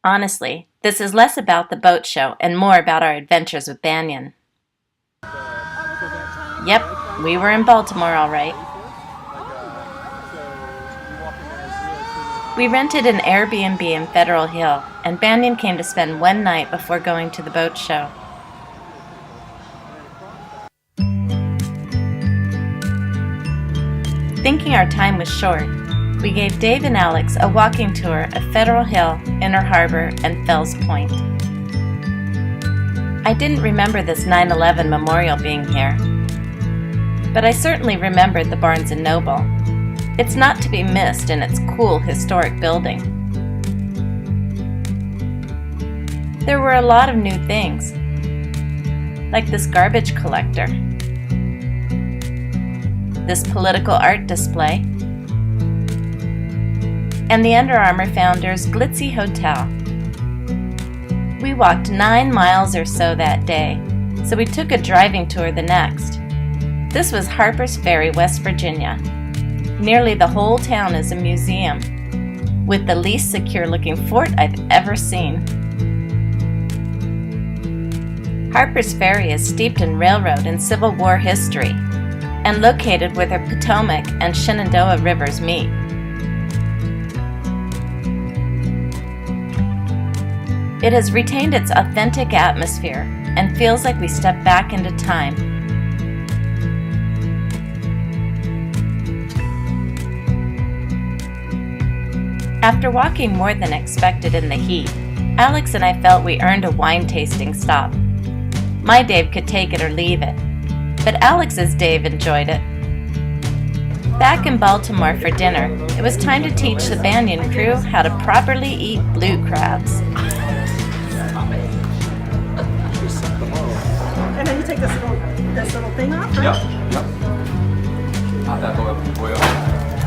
Honestly, this is less about the boat show and more about our adventures with Banyan. Yep, we were in Baltimore all right. We rented an Airbnb in Federal Hill, and Banyan came to spend one night before going to the boat show. Thinking our time was short, we gave Dave and Alex a walking tour of Federal Hill, Inner Harbor, and Fells Point. I didn't remember this 9/11 memorial being here, but I certainly remembered the Barnes & Noble. It's not to be missed in its cool historic building. There were a lot of new things, like this garbage collector, this political art display, and the Under Armour founder's glitzy hotel. We walked 9 miles or so that day, so we took a driving tour the next. This was Harper's Ferry, West Virginia. Nearly the whole town is a museum, with the least secure-looking fort I've ever seen. Harper's Ferry is steeped in railroad and Civil War history, and located where the Potomac and Shenandoah rivers meet. It has retained its authentic atmosphere and feels like we stepped back into time. After walking more than expected in the heat, Alex and I felt we earned a wine tasting stop. My Dave could take it or leave it, but Alex's Dave enjoyed it. Back in Baltimore for dinner, it was time to teach the Banyan crew how to properly eat blue crabs. And then you take this little thing off, right? Yep. Not that boil.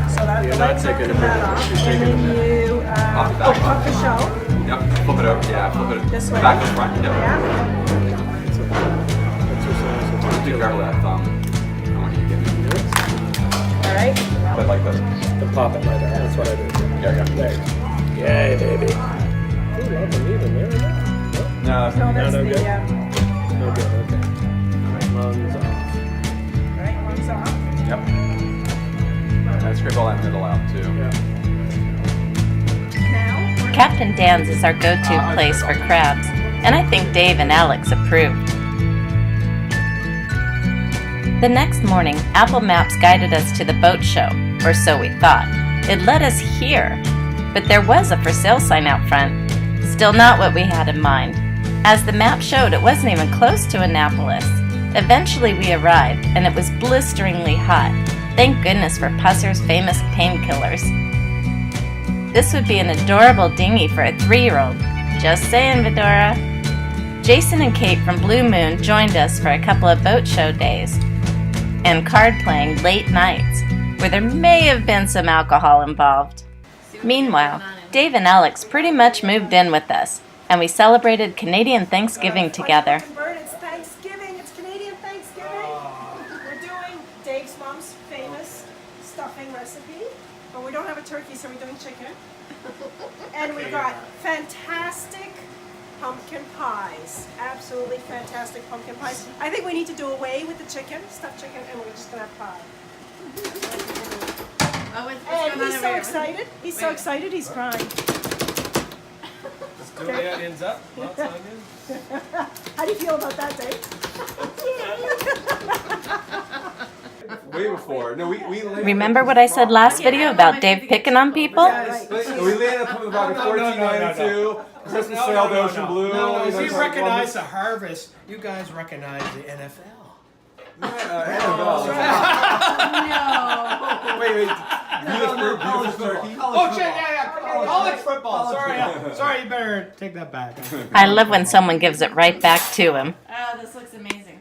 So that the legs are taking that off, and then you pop the shell. Yep. Flip it over. Yeah. Flip it This way. back and front. Yep. Yeah. Be careful of that thumb. I want you to get it. All right. But like this. To pop it like that. That's what I do. Yeah. There. Yay, baby. Ooh, love the leaving there. No, So that's no the good. No good. Okay. Lungs off. right, lungs off. Yep. And scrape all that middle out too. Yeah. Now. Captain Dan's is our go-to place for crabs, and I think Dave and Alex approved. The next morning, Apple Maps guided us to the boat show, or so we thought. It led us here, but there was a for sale sign out front. Still not what we had in mind. As the map showed, it wasn't even close to Annapolis. Eventually we arrived, and it was blisteringly hot. Thank goodness for Pusser's famous painkillers. This would be an adorable dinghy for a 3-year-old. Just saying, Vidora. Jason and Kate from Blue Moon joined us for a couple of boat show days and card playing late nights, where there may have been some alcohol involved. Meanwhile, Dave and Alex pretty much moved in with us, and we celebrated Canadian Thanksgiving together. Bird, it's Thanksgiving. It's Canadian Thanksgiving. We're doing Dave's mom's famous stuffing recipe, but we don't have a turkey, so we're doing chicken. And we got fantastic pumpkin pies. Absolutely fantastic pumpkin pies. I think we need to do away with the chicken, stuffed chicken, and we're just gonna have pie. And he's so excited. He's so excited. He's crying. Just do the onions up. Lots of onions. How do you feel about that, Dave? Way before. No, we Remember what I said last video about Dave picking on people? We landed up with about 1492. Christmas sailed Ocean Blue. No, you know, you it's like recognize the harvest. You guys recognize the NFL. Annabelle. Wait. Beautiful turkey. Oh, shit, yeah. College football. Sorry, you better take that back. I love when someone gives it right back to him. Oh, this looks amazing.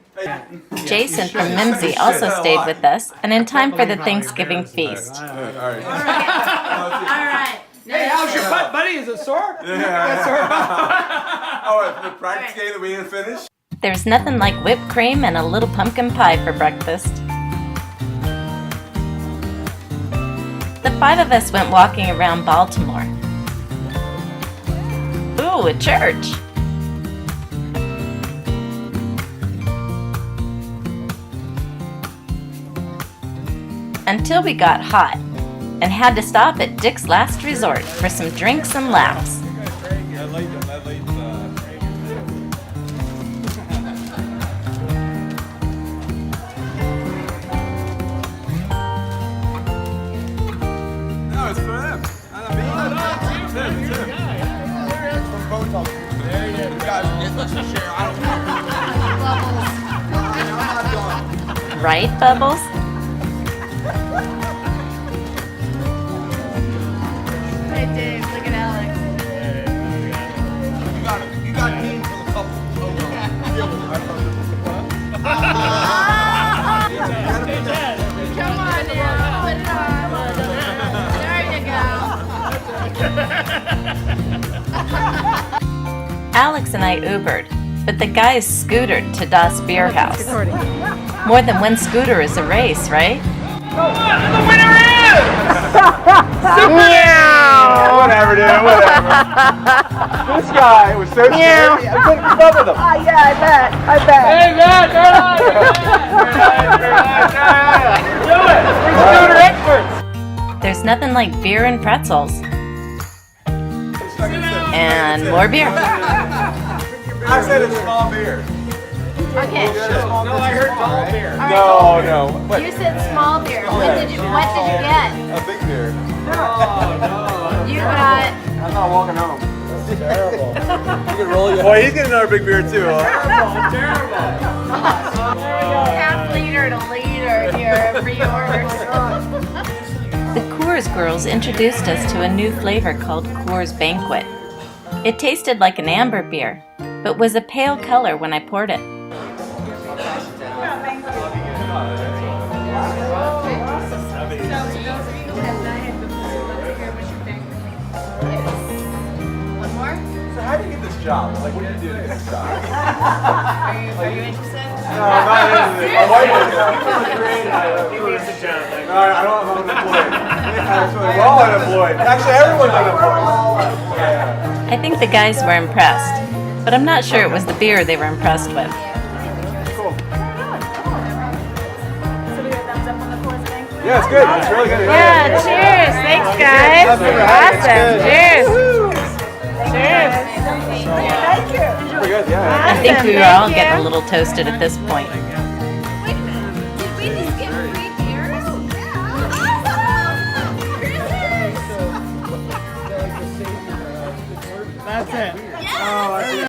Jason from Mimsy also stayed with us, and in time for the Thanksgiving feast. All right. All right. Hey, how's your butt, buddy? Is it sore? Yeah. Sore Oh, the practice game that we didn't finish? There's nothing like whipped cream and a little pumpkin pie for breakfast. The 5 of us went walking around Baltimore. Ooh, Ooh, a church. Until we got hot and had to stop at Dick's Last Resort for some drinks and laughs. No, it's for him. Not me. It's him. It's him. From both of them. There you go. You guys, let's just share. I don't know. Right, Bubbles? Hey Dave, look at Alex. You got Dean for the couple. Come on now, put it on. There you go. Alex and I Ubered, but the guys scootered to Das Beer House. More than one scooter is a race, right? Whatever, dude. Whatever. This guy was so scary. I couldn't keep up with him. Yeah, I bet. Hey, man, turn on! Do it! We're scooter experts! There's nothing like beer and pretzels. And more beer. I said it's small beer. Okay. No, I heard tall beer. No. What? You said small beer. What did you get? A big beer. You got I'm not walking home. That's terrible. You can roll your. Boy, he's getting another big beer too, huh? half liter to liter here for yours. The Coors girls introduced us to a new flavor called Coors Banquet. It tasted like an amber beer, but was a pale color when I poured it. One more? So how do you get this job? Like, what do you do to get this job? Are you interested? No, I'm not interested. My wife is. No, I don't have unemployed. We're all unemployed. Actually, everyone's unemployed. I think the guys were impressed, but I'm not sure it was the beer they were impressed with. Cool. So we got thumbs up on the Coors thing? Yeah, it's good. It's really good. Yeah, cheers. Thanks, guys. Awesome. Cheers. Cheers. Thank you. Pretty good, yeah. I think we were Thank all you. getting a little toasted at this point. Wait a minute. Did we just get free beers? That's it. Yes.